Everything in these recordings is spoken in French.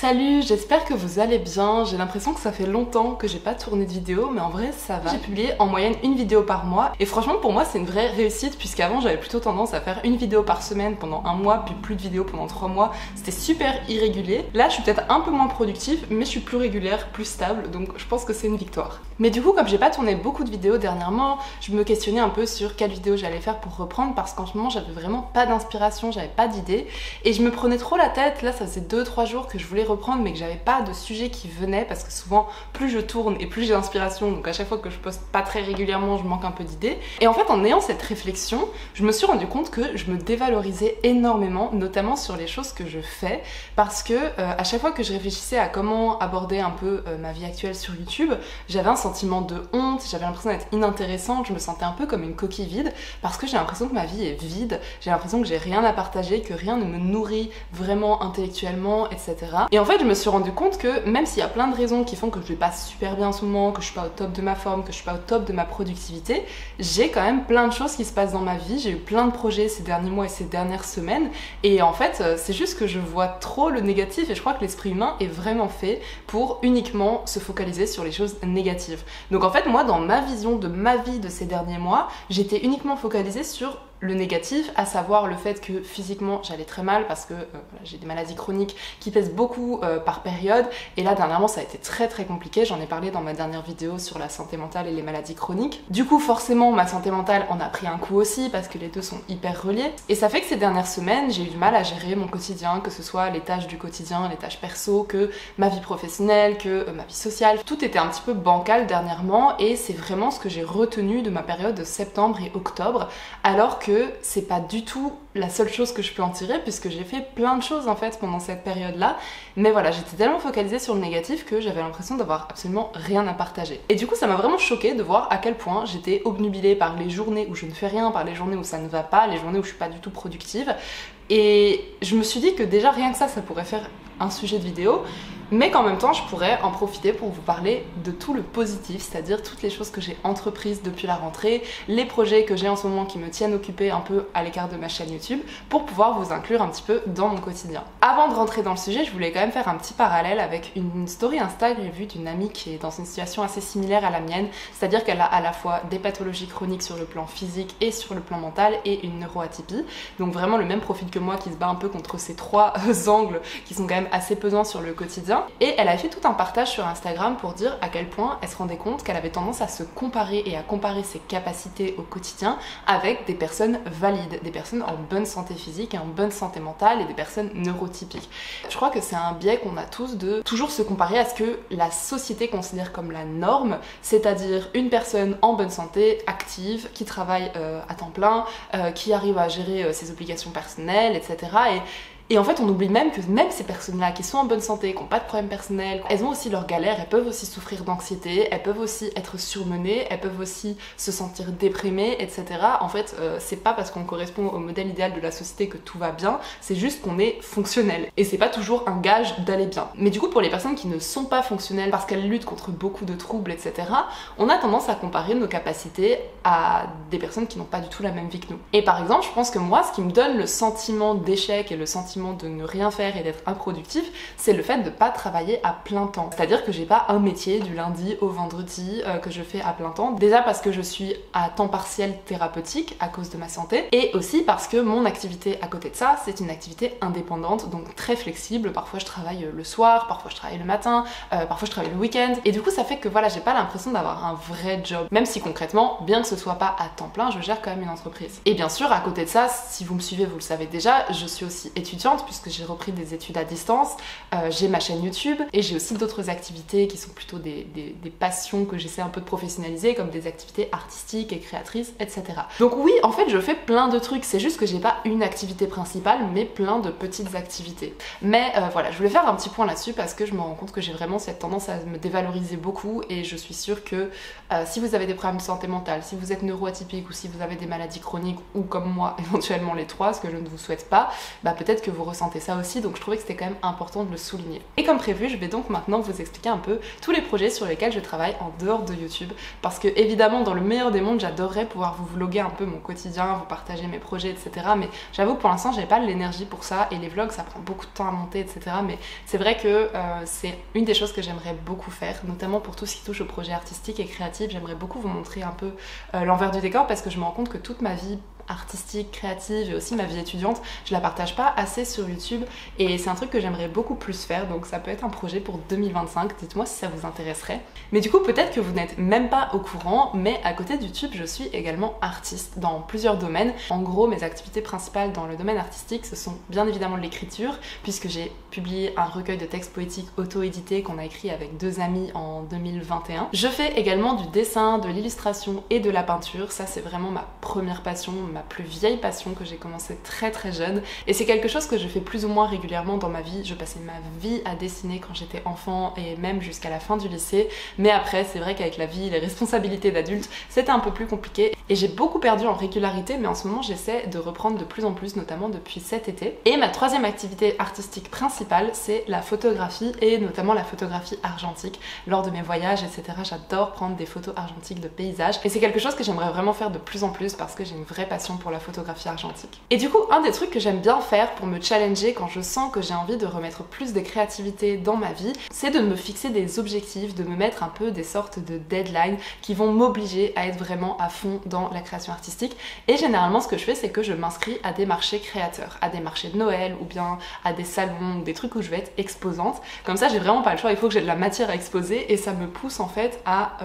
Salut, j'espère que vous allez bien. J'ai l'impression que ça fait longtemps que j'ai pas tourné de vidéo, mais en vrai ça va. J'ai publié en moyenne une vidéo par mois et franchement pour moi c'est une vraie réussite puisqu'avant j'avais plutôt tendance à faire une vidéo par semaine pendant un mois puis plus de vidéos pendant 3 mois. C'était super irrégulier. Là je suis peut-être un peu moins productive mais je suis plus régulière, plus stable, donc je pense que c'est une victoire. Mais du coup comme j'ai pas tourné beaucoup de vidéos dernièrement, je me questionnais un peu sur quelle vidéo j'allais faire pour reprendre parce qu'en ce moment j'avais vraiment pas d'inspiration, j'avais pas d'idée et je me prenais trop la tête. Là ça faisait 2-3 jours que je voulais reprendre mais que j'avais pas de sujet qui venait parce que souvent plus je tourne et plus j'ai d'inspiration, donc à chaque fois que je poste pas très régulièrement je manque un peu d'idées. Et en fait en ayant cette réflexion je me suis rendu compte que je me dévalorisais énormément, notamment sur les choses que je fais, parce que à chaque fois que je réfléchissais à comment aborder un peu ma vie actuelle sur YouTube, j'avais un sentiment de honte, j'avais l'impression d'être inintéressante, je me sentais un peu comme une coquille vide parce que j'ai l'impression que ma vie est vide, j'ai l'impression que j'ai rien à partager, que rien ne me nourrit vraiment intellectuellement, etc. Et en fait je me suis rendu compte que même s'il y a plein de raisons qui font que je vais pas super bien en ce moment, que je suis pas au top de ma forme, que je suis pas au top de ma productivité, j'ai quand même plein de choses qui se passent dans ma vie, j'ai eu plein de projets ces derniers mois et ces dernières semaines et en fait c'est juste que je vois trop le négatif et je crois que l'esprit humain est vraiment fait pour uniquement se focaliser sur les choses négatives. Donc en fait moi dans ma vision de ma vie de ces derniers mois, j'étais uniquement focalisée sur le négatif, à savoir le fait que physiquement j'allais très mal parce que j'ai des maladies chroniques qui pèsent beaucoup par période et là dernièrement ça a été très compliqué, j'en ai parlé dans ma dernière vidéo sur la santé mentale et les maladies chroniques. Du coup forcément ma santé mentale en a pris un coup aussi parce que les deux sont hyper reliés et ça fait que ces dernières semaines j'ai eu du mal à gérer mon quotidien, que ce soit les tâches du quotidien, les tâches perso, que ma vie professionnelle, que ma vie sociale, tout était un petit peu bancal dernièrement et c'est vraiment ce que j'ai retenu de ma période de septembre et octobre, alors que c'est pas du tout la seule chose que je peux en tirer puisque j'ai fait plein de choses en fait pendant cette période là, mais voilà j'étais tellement focalisée sur le négatif que j'avais l'impression d'avoir absolument rien à partager et du coup ça m'a vraiment choquée de voir à quel point j'étais obnubilée par les journées où je ne fais rien, par les journées où ça ne va pas, les journées où je suis pas du tout productive et je me suis dit que déjà rien que ça pourrait faire un sujet de vidéo, mais qu'en même temps je pourrais en profiter pour vous parler de tout le positif, c'est-à-dire toutes les choses que j'ai entreprises depuis la rentrée, les projets que j'ai en ce moment qui me tiennent occupée un peu à l'écart de ma chaîne YouTube, pour pouvoir vous inclure un petit peu dans mon quotidien. Avant de rentrer dans le sujet, je voulais quand même faire un petit parallèle avec une story Insta que j'ai vue d'une amie qui est dans une situation assez similaire à la mienne, c'est-à-dire qu'elle a à la fois des pathologies chroniques sur le plan physique et sur le plan mental et une neuroatypie, donc vraiment le même profil que moi qui se bat un peu contre ces trois angles qui sont quand même assez pesants sur le quotidien. Et elle a fait tout un partage sur Instagram pour dire à quel point elle se rendait compte qu'elle avait tendance à se comparer et à comparer ses capacités au quotidien avec des personnes valides, des personnes en bonne santé physique et en bonne santé mentale et des personnes neurotypiques. Je crois que c'est un biais qu'on a tous de toujours se comparer à ce que la société considère comme la norme, c'est-à-dire une personne en bonne santé, active, qui travaille à temps plein, qui arrive à gérer ses obligations personnelles, etc. Et en fait, on oublie même que même ces personnes-là qui sont en bonne santé, qui n'ont pas de problèmes personnels, elles ont aussi leurs galères, elles peuvent aussi souffrir d'anxiété, elles peuvent aussi être surmenées, elles peuvent aussi se sentir déprimées, etc. En fait, c'est pas parce qu'on correspond au modèle idéal de la société que tout va bien, c'est juste qu'on est fonctionnel. Et c'est pas toujours un gage d'aller bien. Mais du coup, pour les personnes qui ne sont pas fonctionnelles parce qu'elles luttent contre beaucoup de troubles, etc., on a tendance à comparer nos capacités à des personnes qui n'ont pas du tout la même vie que nous. Et par exemple, je pense que moi, ce qui me donne le sentiment d'échec et le sentiment de ne rien faire et d'être improductif, c'est le fait de pas travailler à plein temps. C'est-à-dire que j'ai pas un métier du lundi au vendredi que je fais à plein temps. Déjà parce que je suis à temps partiel thérapeutique à cause de ma santé et aussi parce que mon activité à côté de ça, c'est une activité indépendante, donc très flexible. Parfois je travaille le soir, parfois je travaille le matin, parfois je travaille le week-end et du coup ça fait que voilà, j'ai pas l'impression d'avoir un vrai job. Même si concrètement, bien que ce soit pas à temps plein, je gère quand même une entreprise. Et bien sûr, à côté de ça, si vous me suivez, vous le savez déjà, je suis aussi étudiante puisque j'ai repris des études à distance, j'ai ma chaîne YouTube et j'ai aussi d'autres activités qui sont plutôt des passions que j'essaie un peu de professionnaliser comme des activités artistiques et créatrices, etc. Donc oui, en fait je fais plein de trucs, c'est juste que j'ai pas une activité principale mais plein de petites activités. Mais voilà, je voulais faire un petit point là-dessus parce que je me rends compte que j'ai vraiment cette tendance à me dévaloriser beaucoup et je suis sûre que si vous avez des problèmes de santé mentale, si vous êtes neuroatypique ou si vous avez des maladies chroniques ou comme moi éventuellement les trois, ce que je ne vous souhaite pas, bah peut-être que vous ressentez ça aussi, donc je trouvais que c'était quand même important de le souligner. Et comme prévu, je vais donc maintenant vous expliquer un peu tous les projets sur lesquels je travaille en dehors de YouTube, parce que évidemment dans le meilleur des mondes j'adorerais pouvoir vous vlogger un peu mon quotidien, vous partager mes projets, etc. Mais j'avoue pour l'instant j'ai pas l'énergie pour ça, et les vlogs ça prend beaucoup de temps à monter, etc. Mais c'est vrai que c'est une des choses que j'aimerais beaucoup faire, notamment pour tout ce qui touche au projet artistique et créatif. J'aimerais beaucoup vous montrer un peu l'envers du décor, parce que je me rends compte que toute ma vie artistique, créative et aussi ma vie étudiante, je la partage pas assez sur YouTube, et c'est un truc que j'aimerais beaucoup plus faire, donc ça peut être un projet pour 2025, dites-moi si ça vous intéresserait. Mais du coup peut-être que vous n'êtes même pas au courant, mais à côté de YouTube je suis également artiste dans plusieurs domaines. En gros mes activités principales dans le domaine artistique ce sont bien évidemment l'écriture, puisque j'ai publié un recueil de textes poétiques auto-édité qu'on a écrit avec 2 amis en 2021. Je fais également du dessin, de l'illustration et de la peinture, ça c'est vraiment ma première passion, ma plus vieille passion que j'ai commencé très très jeune, et c'est quelque chose que je fais plus ou moins régulièrement dans ma vie. Je passais ma vie à dessiner quand j'étais enfant et même jusqu'à la fin du lycée, mais après c'est vrai qu'avec la vie, les responsabilités d'adulte, c'était un peu plus compliqué et j'ai beaucoup perdu en régularité, mais en ce moment j'essaie de reprendre de plus en plus, notamment depuis cet été. Et ma troisième activité artistique principale c'est la photographie, et notamment la photographie argentique. Lors de mes voyages etc, j'adore prendre des photos argentiques de paysages, et c'est quelque chose que j'aimerais vraiment faire de plus en plus parce que j'ai une vraie passion pour la photographie argentique. Et du coup un des trucs que j'aime bien faire pour me challenger quand je sens que j'ai envie de remettre plus de créativité dans ma vie, c'est de me fixer des objectifs, de me mettre un peu des sortes de deadlines qui vont m'obliger à être vraiment à fond dans la création artistique. Et généralement ce que je fais c'est que je m'inscris à des marchés créateurs, à des marchés de Noël ou bien à des salons, des trucs où je vais être exposante. Comme ça j'ai vraiment pas le choix, il faut que j'ai de la matière à exposer, et ça me pousse en fait à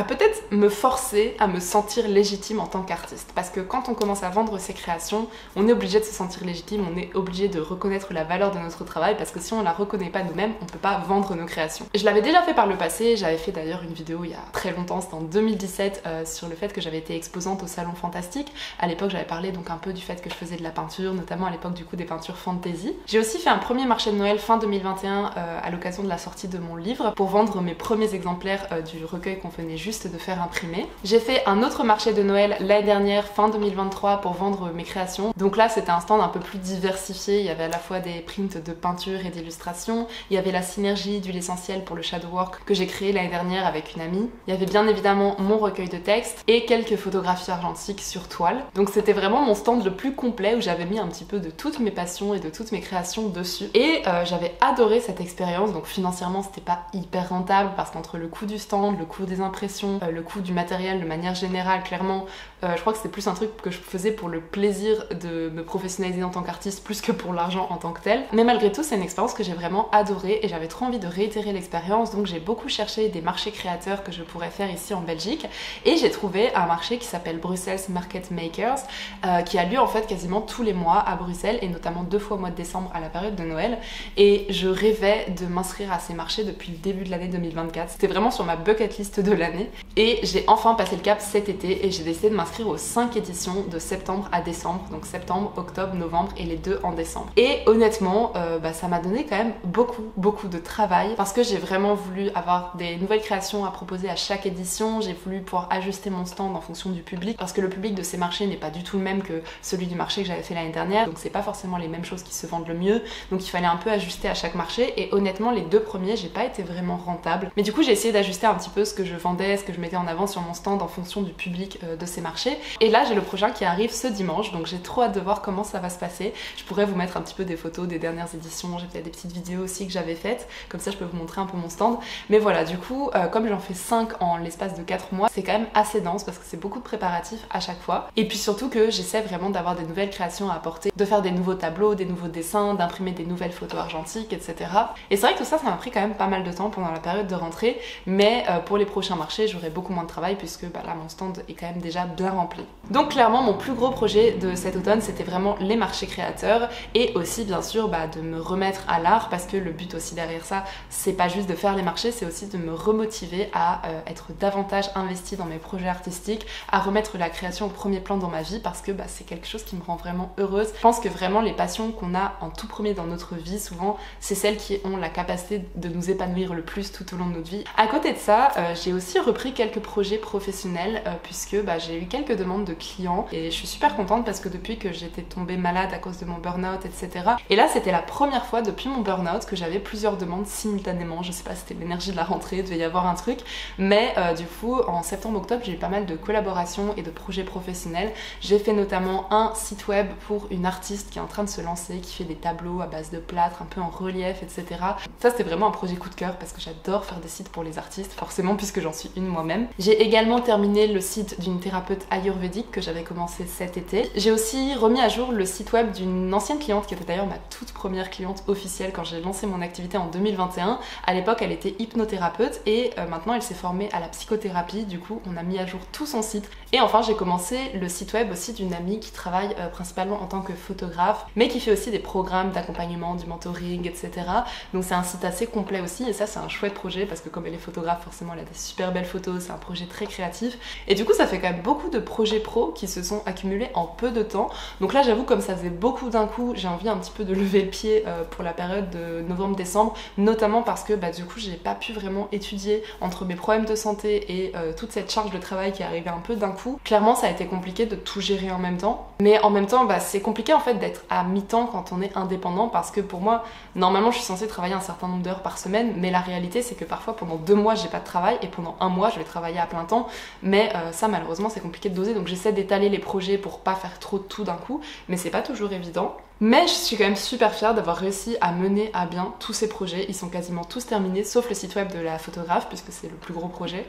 peut-être me forcer à me sentir légitime en tant qu'artiste. Parce que quand on commence à vendre ses créations, on est obligé de se sentir légitime, on est obligé de reconnaître la valeur de notre travail, parce que si on la reconnaît pas nous-mêmes, on peut pas vendre nos créations. Je l'avais déjà fait par le passé, j'avais fait d'ailleurs une vidéo il y a très longtemps, c'était en 2017, sur le fait que j'avais été exposante au Salon Fantastique. À l'époque j'avais parlé donc un peu du fait que je faisais de la peinture, notamment à l'époque du coup des peintures fantasy. J'ai aussi fait un premier marché de Noël fin 2021 à l'occasion de la sortie de mon livre, pour vendre mes premiers exemplaires du recueil qu'on venait juste de faire imprimer. J'ai fait un autre marché de Noël l'année dernière, fin 2023, pour vendre mes créations. Donc là c'était un stand un peu plus diversifié, il y avait à la fois des prints de peinture et d'illustration, il y avait la synergie d'huile essentielle pour le shadow work que j'ai créé l'année dernière avec une amie, il y avait bien évidemment mon recueil de textes et quelques photographies argentiques sur toile. Donc c'était vraiment mon stand le plus complet, où j'avais mis un petit peu de toutes mes passions et de toutes mes créations dessus, et j'avais adoré cette expérience. Donc financièrement c'était pas hyper rentable, parce qu'entre le coût du stand, le coût des impressions, le coût du matériel de manière générale, clairement je crois que c'était plus un truc que je faisais pour le plaisir de me professionnaliser en tant qu'artiste plus que pour l'argent en tant que tel. Mais malgré tout c'est une expérience que j'ai vraiment adorée, et j'avais trop envie de réitérer l'expérience, donc j'ai beaucoup cherché des marchés créateurs que je pourrais faire ici en Belgique, et j'ai trouvé un marché qui s'appelle Brussels Market Makers, qui a lieu en fait quasiment tous les mois à Bruxelles, et notamment 2 fois au mois de décembre à la période de Noël, et je rêvais de m'inscrire à ces marchés depuis le début de l'année 2024. C'était vraiment sur ma bucket list de l'année, et j'ai enfin passé le cap cet été, et j'ai décidé de m'inscrire aux 5 éditions de septembre à décembre, donc septembre, octobre, novembre et les 2 en décembre. Et honnêtement ça m'a donné quand même beaucoup de travail, parce que j'ai vraiment voulu avoir des nouvelles créations à proposer à chaque édition, j'ai voulu pouvoir ajuster mon stand en fonction du public, parce que le public de ces marchés n'est pas du tout le même que celui du marché que j'avais fait l'année dernière, donc c'est pas forcément les mêmes choses qui se vendent le mieux, donc il fallait un peu ajuster à chaque marché. Et honnêtement les 2 premiers j'ai pas été vraiment rentable, mais du coup j'ai essayé d'ajuster un petit peu ce que je vendais, ce que je mettais en avant sur mon stand en fonction du public de ces marchés. Et là j'ai le prochain qui arrive ce dimanche, donc j'ai trop hâte de voir comment ça va se passer. Je pourrais vous mettre un petit peu des photos des dernières éditions, j'ai peut-être des petites vidéos aussi que j'avais faites, comme ça je peux vous montrer un peu mon stand. Mais voilà, du coup comme j'en fais 5 en l'espace de 4 mois, c'est quand même assez dense, parce que c'est beaucoup de préparatifs à chaque fois, et puis surtout que j'essaie vraiment d'avoir des nouvelles créations à apporter, de faire des nouveaux tableaux, des nouveaux dessins, d'imprimer des nouvelles photos argentiques, etc. Et c'est vrai que tout ça, ça m'a pris quand même pas mal de temps pendant la période de rentrée, mais pour les prochains marchés j'aurai beaucoup moins de travail, puisque là mon stand est quand même déjà bien rempli. Donc clairement mon plus gros projet de cet automne c'était vraiment les marchés créateurs, et aussi bien sûr de me remettre à l'art, parce que le but aussi derrière ça c'est pas juste de faire les marchés, c'est aussi de me remotiver à être davantage investie dans mes projets artistiques, à remettre la création au premier plan dans ma vie, parce que c'est quelque chose qui me rend vraiment heureuse. Je pense que vraiment les passions qu'on a en tout premier dans notre vie, souvent c'est celles qui ont la capacité de nous épanouir le plus tout au long de notre vie. À côté de ça j'ai aussi repris quelques projets professionnels puisque j'ai eu quelques demandes de clients et je suis super contente parce que depuis que j'étais tombée malade à cause de mon burn-out, etc. Et là c'était la première fois depuis mon burn-out que j'avais plusieurs demandes simultanément. Je sais pas, c'était l'énergie de la rentrée, il devait y avoir un truc, mais du coup en septembre-octobre j'ai eu pas mal de collaborations et de projets professionnels. J'ai fait notamment un site web pour une artiste qui est en train de se lancer, qui fait des tableaux à base de plâtre, un peu en relief, etc. Ça c'était vraiment un projet coup de cœur parce que j'adore faire des sites pour les artistes, forcément puisque j'en suis une moi-même. J'ai également terminé le site d'une thérapeute ayurvédique que j'avais commencé cet été. J'ai aussi remis à jour le site web d'une ancienne cliente qui était d'ailleurs ma toute première cliente officielle quand j'ai lancé mon activité en 2021. À l'époque elle était hypnothérapeute et maintenant elle s'est formée à la psychothérapie, du coup on a mis à jour tout son site. Et enfin j'ai commencé le site web aussi d'une amie qui travaille principalement en tant que photographe mais qui fait aussi des programmes d'accompagnement, du mentoring, etc. Donc c'est un site assez complet aussi et ça c'est un chouette projet parce que comme elle est photographe forcément elle a des super belles photos, c'est un projet très créatif et du coup ça fait quand même beaucoup de projets pro qui se sont accumulés en peu de temps. Donc là j'avoue comme ça faisait beaucoup d'un coup, j'ai envie un petit peu de lever le pied pour la période de novembre-décembre, notamment parce que du coup j'ai pas pu vraiment étudier entre mes problèmes de santé et toute cette charge de travail qui est arrivée un peu d'un coup. Clairement ça a été compliqué de tout gérer en même temps, mais en même temps c'est compliqué en fait d'être à mi-temps quand on est indépendant parce que pour moi normalement je suis censée travailler un certain nombre d'heures par semaine, mais la réalité c'est que parfois pendant 2 mois j'ai pas de travail et pendant 1 mois je vais travailler à plein temps, mais ça malheureusement c'est compliqué de doser, donc j'essaie d'étaler les projets pour pas faire trop de tout d'un coup, mais c'est pas toujours évident. Mais je suis quand même super fière d'avoir réussi à mener à bien tous ces projets, ils sont quasiment tous terminés sauf le site web de la photographe puisque c'est le plus gros projet.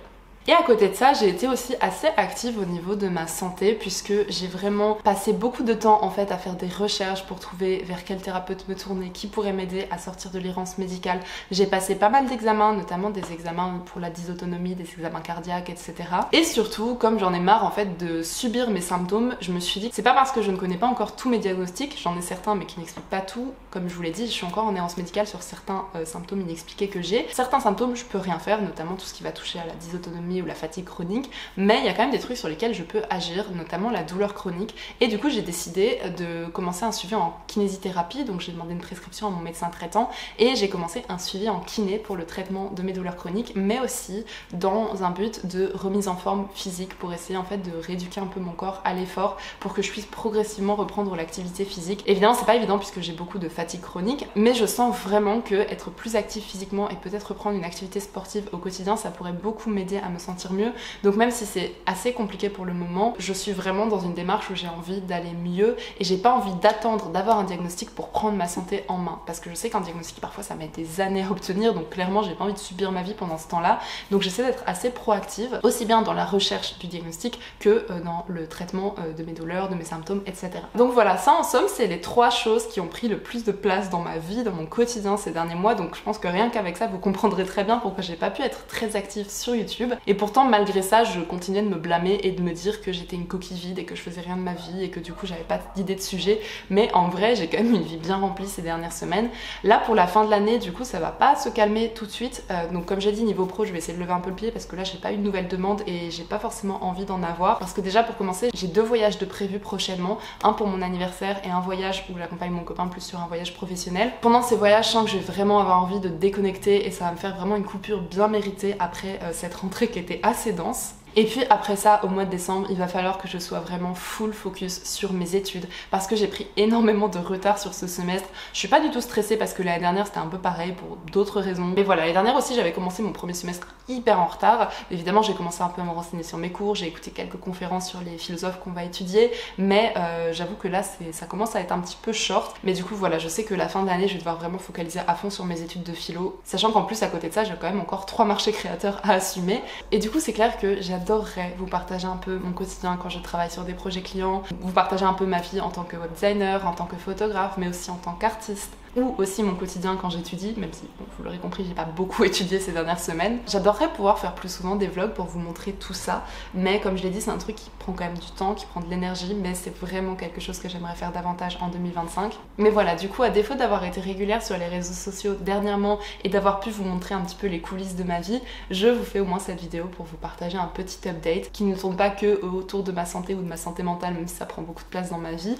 Et à côté de ça, j'ai été aussi assez active au niveau de ma santé puisque j'ai vraiment passé beaucoup de temps en fait à faire des recherches pour trouver vers quel thérapeute me tourner, qui pourrait m'aider à sortir de l'errance médicale. J'ai passé pas mal d'examens, notamment des examens pour la dysautonomie, des examens cardiaques, etc. Et surtout, comme j'en ai marre en fait de subir mes symptômes, je me suis dit que c'est pas parce que je ne connais pas encore tous mes diagnostics, j'en ai certains mais qui n'expliquent pas tout. Comme je vous l'ai dit, je suis encore en errance médicale sur certains symptômes inexpliqués que j'ai. Certains symptômes, je peux rien faire, notamment tout ce qui va toucher à la dysautonomie ou la fatigue chronique, mais il y a quand même des trucs sur lesquels je peux agir, notamment la douleur chronique. Et du coup j'ai décidé de commencer un suivi en kinésithérapie, donc j'ai demandé une prescription à mon médecin traitant et j'ai commencé un suivi en kiné pour le traitement de mes douleurs chroniques, mais aussi dans un but de remise en forme physique pour essayer en fait de rééduquer un peu mon corps à l'effort pour que je puisse progressivement reprendre l'activité physique. Évidemment c'est pas évident puisque j'ai beaucoup de fatigue chronique, mais je sens vraiment que être plus active physiquement et peut-être reprendre une activité sportive au quotidien ça pourrait beaucoup m'aider à me sentir mieux. Donc même si c'est assez compliqué pour le moment, je suis vraiment dans une démarche où j'ai envie d'aller mieux et j'ai pas envie d'attendre d'avoir un diagnostic pour prendre ma santé en main parce que je sais qu'un diagnostic parfois ça met des années à obtenir, donc clairement j'ai pas envie de subir ma vie pendant ce temps-là. Donc j'essaie d'être assez proactive, aussi bien dans la recherche du diagnostic que dans le traitement de mes douleurs, de mes symptômes, etc. Donc voilà, ça en somme c'est les 3 choses qui ont pris le plus de place dans ma vie, dans mon quotidien ces derniers mois, donc je pense que rien qu'avec ça vous comprendrez très bien pourquoi j'ai pas pu être très active sur YouTube. Et pourtant malgré ça je continuais de me blâmer et de me dire que j'étais une coquille vide et que je faisais rien de ma vie et que du coup j'avais pas d'idée de sujet, mais en vrai j'ai quand même une vie bien remplie ces dernières semaines. Là pour la fin de l'année du coup ça va pas se calmer tout de suite, donc comme j'ai dit niveau pro je vais essayer de lever un peu le pied parce que là j'ai pas eu de nouvelles demandes et j'ai pas forcément envie d'en avoir parce que déjà pour commencer j'ai 2 voyages de prévus prochainement, un pour mon anniversaire et un voyage où j'accompagne mon copain plus sur un voyage professionnel. Pendant ces voyages je sens que je vais vraiment avoir envie de déconnecter et ça va me faire vraiment une coupure bien méritée après cette rentrée qui était assez dense. Et puis après ça, au mois de décembre, il va falloir que je sois vraiment full focus sur mes études parce que j'ai pris énormément de retard sur ce semestre. Je suis pas du tout stressée parce que l'année dernière c'était un peu pareil pour d'autres raisons. Mais voilà, l'année dernière aussi j'avais commencé mon premier semestre hyper en retard. Évidemment j'ai commencé un peu à me renseigner sur mes cours, j'ai écouté quelques conférences sur les philosophes qu'on va étudier, mais j'avoue que là ça commence à être un petit peu short. Mais du coup voilà, je sais que la fin de l'année je vais devoir vraiment focaliser à fond sur mes études de philo, sachant qu'en plus à côté de ça j'ai quand même encore 3 marchés créateurs à assumer. Et du coup c'est clair que j'adorerais vous partager un peu mon quotidien quand je travaille sur des projets clients, vous partager un peu ma vie en tant que web designer, en tant que photographe, mais aussi en tant qu'artiste, ou aussi mon quotidien quand j'étudie, même si bon, vous l'aurez compris j'ai pas beaucoup étudié ces dernières semaines. J'adorerais pouvoir faire plus souvent des vlogs pour vous montrer tout ça, mais comme je l'ai dit c'est un truc qui prend quand même du temps, qui prend de l'énergie, mais c'est vraiment quelque chose que j'aimerais faire davantage en 2025. Mais voilà, du coup à défaut d'avoir été régulière sur les réseaux sociaux dernièrement et d'avoir pu vous montrer un petit peu les coulisses de ma vie, je vous fais au moins cette vidéo pour vous partager un petit update qui ne tourne pas que autour de ma santé ou de ma santé mentale, même si ça prend beaucoup de place dans ma vie.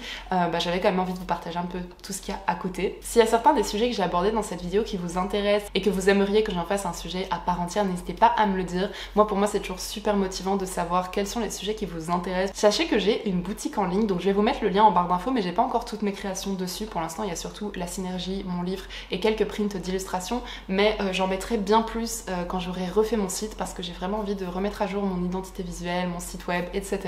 J'avais quand même envie de vous partager un peu tout ce qu'il y a à côté. Si S'il y a certains des sujets que j'ai abordés dans cette vidéo qui vous intéressent et que vous aimeriez que j'en fasse un sujet à part entière, n'hésitez pas à me le dire. Moi, pour moi, c'est toujours super motivant de savoir quels sont les sujets qui vous intéressent. Sachez que j'ai une boutique en ligne, donc je vais vous mettre le lien en barre d'infos, mais j'ai pas encore toutes mes créations dessus. Pour l'instant, il y a surtout la synergie, mon livre et quelques prints d'illustrations, mais j'en mettrai bien plus quand j'aurai refait mon site, parce que j'ai vraiment envie de remettre à jour mon identité visuelle, mon site web, etc.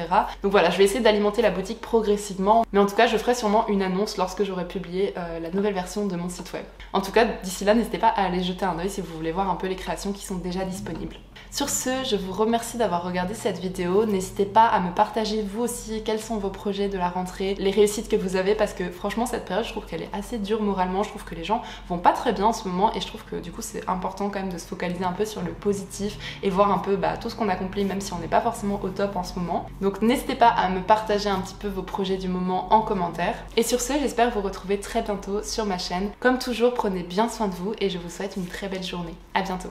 Donc voilà, je vais essayer d'alimenter la boutique progressivement, mais en tout cas, je ferai sûrement une annonce lorsque j'aurai publié la nouvelle version de mon site web. En tout cas, d'ici là, n'hésitez pas à aller jeter un œil si vous voulez voir un peu les créations qui sont déjà disponibles. Sur ce, je vous remercie d'avoir regardé cette vidéo. N'hésitez pas à me partager vous aussi quels sont vos projets de la rentrée, les réussites que vous avez, parce que franchement cette période je trouve qu'elle est assez dure moralement, je trouve que les gens vont pas très bien en ce moment et je trouve que du coup c'est important quand même de se focaliser un peu sur le positif et voir un peu tout ce qu'on accomplit même si on n'est pas forcément au top en ce moment. Donc n'hésitez pas à me partager un petit peu vos projets du moment en commentaire. Et sur ce, j'espère vous retrouver très bientôt sur ma chaîne. Comme toujours, prenez bien soin de vous et je vous souhaite une très belle journée. À bientôt.